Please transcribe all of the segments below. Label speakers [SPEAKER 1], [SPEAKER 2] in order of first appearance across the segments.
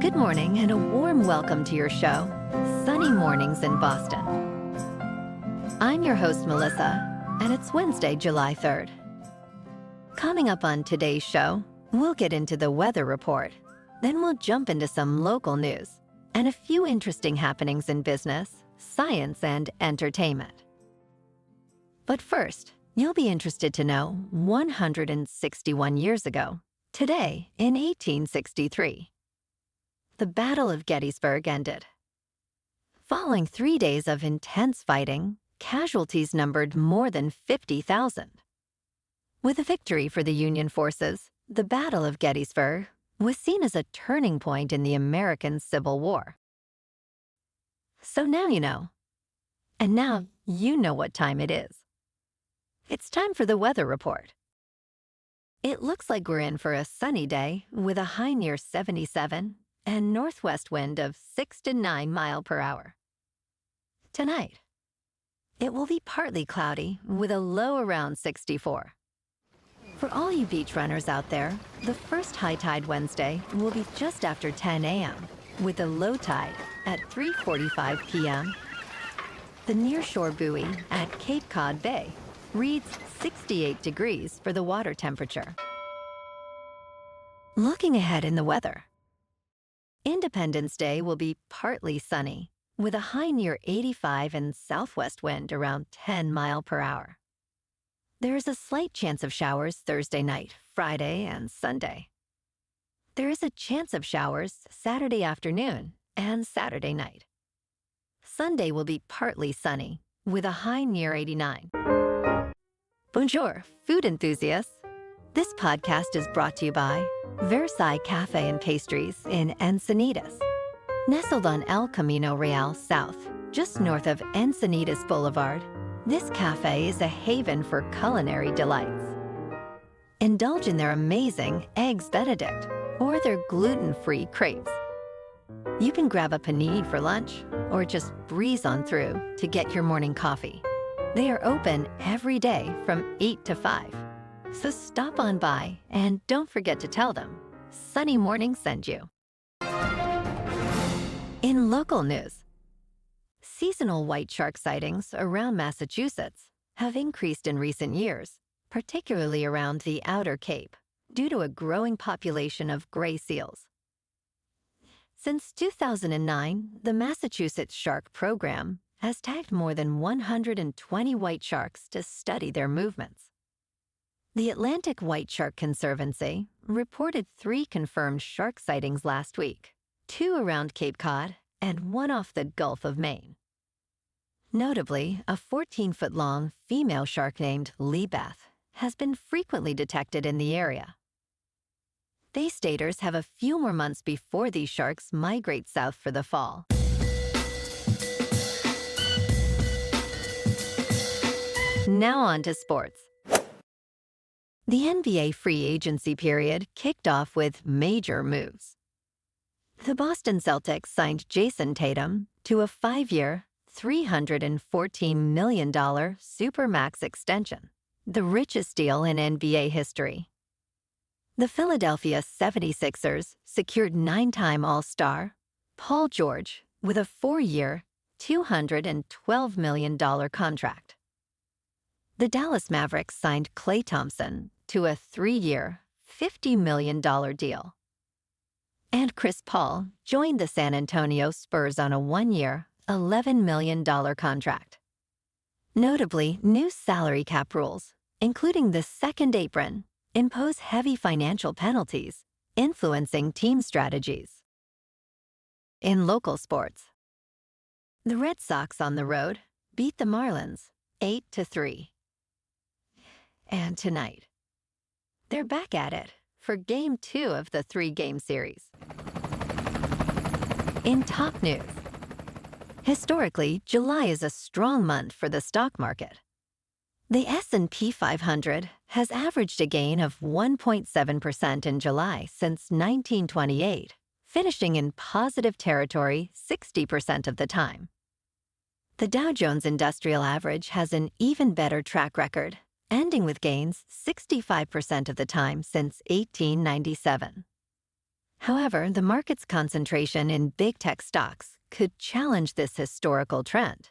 [SPEAKER 1] Good morning and a warm welcome to your show, Sunny Mornings in Boston. I'm your host, Melissa, and it's Wednesday, July 3rd. Coming up on today's show, we'll get into the weather report. Then we'll jump into some local news and a few interesting happenings in business, science, and entertainment. But first, you'll be interested to know 161 years ago, today in 1863, the Battle of Gettysburg ended. Following 3 days of intense fighting, casualties numbered more than 50,000. With a victory for the Union forces, the Battle of Gettysburg was seen as a turning point in the American Civil War. So now you know. And now you know what time it is. It's time for the weather report. It looks like we're in for a sunny day with a high near 77 and northwest wind of 6 to 9 miles per hour. Tonight, it will be partly cloudy with a low around 64. For all you beach runners out there, the first high tide Wednesday will be just after 10 a.m. with a low tide at 3:45 p.m. The nearshore buoy at Cape Cod Bay reads 68 degrees for the water temperature. Looking ahead in the weather, Independence Day will be partly sunny with a high near 85 and southwest wind around 10 miles per hour. There is a slight chance of showers Thursday night, Friday, and Sunday. There is a chance of showers Saturday afternoon and Saturday night. Sunday will be partly sunny with a high near 89. Bonjour, food enthusiasts. This podcast is brought to you by Versailles Cafe and Pastries in Encinitas. Nestled on El Camino Real South, just north of Encinitas Boulevard, this cafe is a haven for culinary delights. Indulge in their amazing Eggs Benedict or their gluten-free crepes. You can grab a panini for lunch or just breeze on through to get your morning coffee. They are open every day from 8 to 5. So stop on by and don't forget to tell them Sunny Morning sent you. In local news, seasonal white shark sightings around Massachusetts have increased in recent years, particularly around the Outer Cape, due to a growing population of gray seals. Since 2009, the Massachusetts Shark Program has tagged more than 120 white sharks to study their movements. The Atlantic White Shark Conservancy reported 3 confirmed shark sightings last week, 2 around Cape Cod and 1 off the Gulf of Maine. Notably, a 14-foot-long female shark named Beth has been frequently detected in the area. Bay Staters have a few more months before these sharks migrate south for the fall. Now on to sports. The NBA free agency period kicked off with major moves. The Boston Celtics signed Jayson Tatum to a 5-year, $314 million supermax extension, the richest deal in NBA history. The Philadelphia 76ers secured 9-time All-Star Paul George with a 4-year, $212 million contract. The Dallas Mavericks signed Klay Thompson to a 3-year, $50 million deal. And Chris Paul joined the San Antonio Spurs on a 1-year, $11 million contract. Notably, new salary cap rules, including the second apron, impose heavy financial penalties, influencing team strategies. In local sports, the Red Sox on the road beat the Marlins 8-3. And tonight, they're back at it for Game 2 of the 3-game series. In top news, historically, July is a strong month for the stock market. The S&P 500 has averaged a gain of 1.7% in July since 1928, finishing in positive territory 60% of the time. The Dow Jones Industrial Average has an even better track record, ending with gains 65% of the time since 1897. However, the market's concentration in big tech stocks could challenge this historical trend.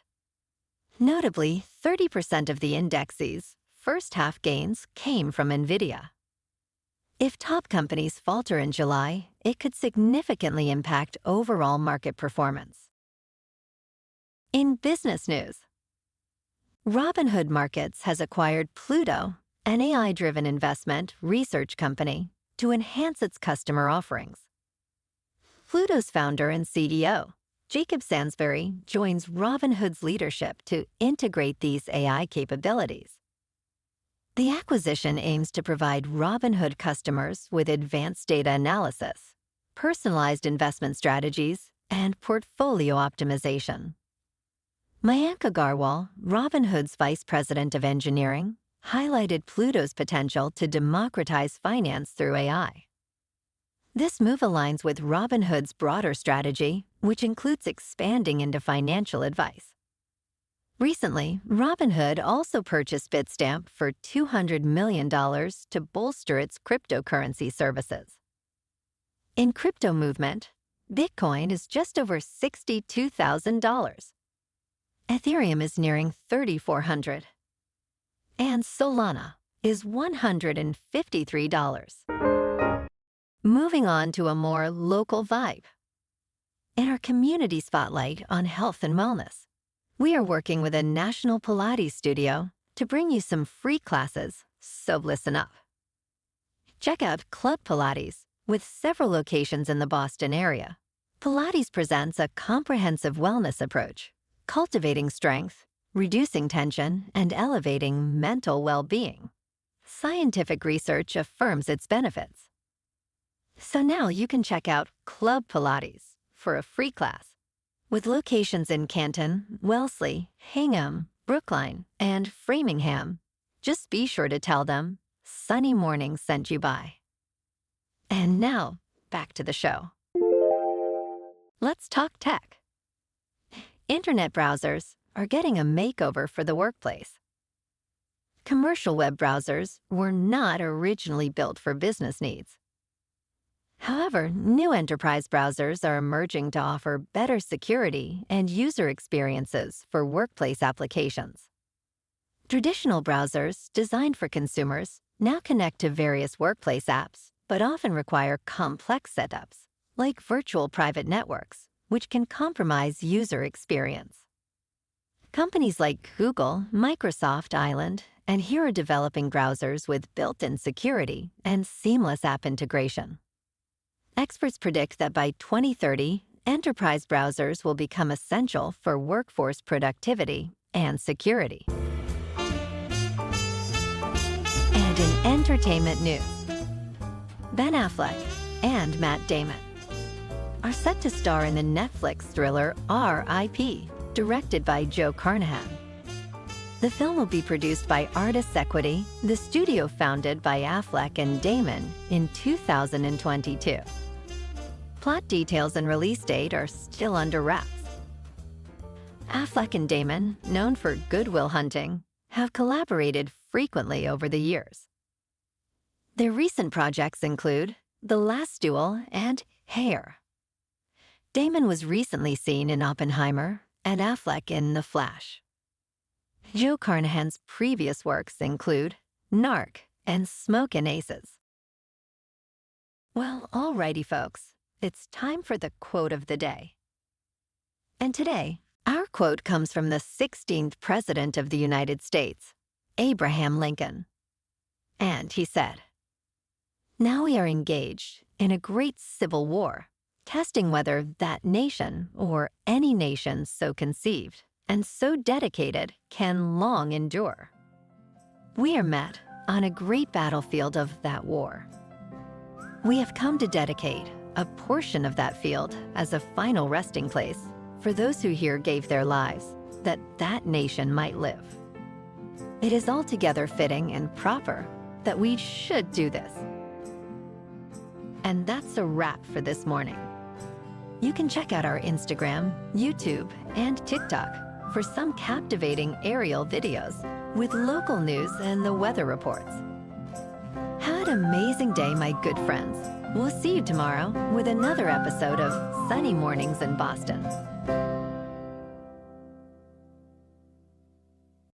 [SPEAKER 1] Notably, 30% of the index's first-half gains came from NVIDIA. If top companies falter in July, it could significantly impact overall market performance. In business news, Robinhood Markets has acquired Pluto, an AI-driven investment research company, to enhance its customer offerings. Pluto's founder and CEO, Jacob Sansbury, joins Robinhood's leadership to integrate these AI capabilities. The acquisition aims to provide Robinhood customers with advanced data analysis, personalized investment strategies, and portfolio optimization. Mayank Agarwal, Robinhood's Vice President of Engineering, highlighted Pluto's potential to democratize finance through AI. This move aligns with Robinhood's broader strategy, which includes expanding into financial advice. Recently, Robinhood also purchased Bitstamp for $200 million to bolster its cryptocurrency services. In crypto movement, Bitcoin is just over $62,000. Ethereum is nearing $3,400. And Solana is $153. Moving on to a more local vibe. In our community spotlight on health and wellness, we are working with a national Pilates studio to bring you some free classes, so listen up. Check out Club Pilates, with several locations in the Boston area. Pilates presents a comprehensive wellness approach, cultivating strength, reducing tension, and elevating mental well-being. Scientific research affirms its benefits. So now you can check out Club Pilates for a free class. With locations in Canton, Wellesley, Hingham, Brookline, and Framingham, just be sure to tell them Sunny Mornings sent you by. And now, back to the show. Let's talk tech. Internet browsers are getting a makeover for the workplace. Commercial web browsers were not originally built for business needs. However, new enterprise browsers are emerging to offer better security and user experiences for workplace applications. Traditional browsers designed for consumers now connect to various workplace apps, but often require complex setups, like virtual private networks, which can compromise user experience. Companies like Google, Microsoft, Island, and here are developing browsers with built-in security and seamless app integration. Experts predict that by 2030, enterprise browsers will become essential for workforce productivity and security. And in entertainment news, Ben Affleck and Matt Damon are set to star in the Netflix thriller R.I.P., directed by Joe Carnahan. The film will be produced by Artists Equity, the studio founded by Affleck and Damon in 2022. Plot details and release date are still under wraps. Affleck and Damon, known for Good Will Hunting, have collaborated frequently over the years. Their recent projects include The Last Duel and Hair. Damon was recently seen in Oppenheimer and Affleck in The Flash. Joe Carnahan's previous works include Narc and Smokin' Aces. Well, alrighty folks, it's time for the quote of the day. And today, our quote comes from the 16th President of the United States, Abraham Lincoln. And he said, "Now we are engaged in a great civil war, testing whether that nation or any nation so conceived and so dedicated can long endure. We are met on a great battlefield of that war. We have come to dedicate a portion of that field as a final resting place for those who here gave their lives that that nation might live. It is altogether fitting and proper that we should do this." And that's a wrap for this morning. You can check out our Instagram, YouTube, and TikTok for some captivating aerial videos with local news and the weather reports. Have an amazing day, my good friends. We'll see you tomorrow with another episode of Sunny Mornings in Boston.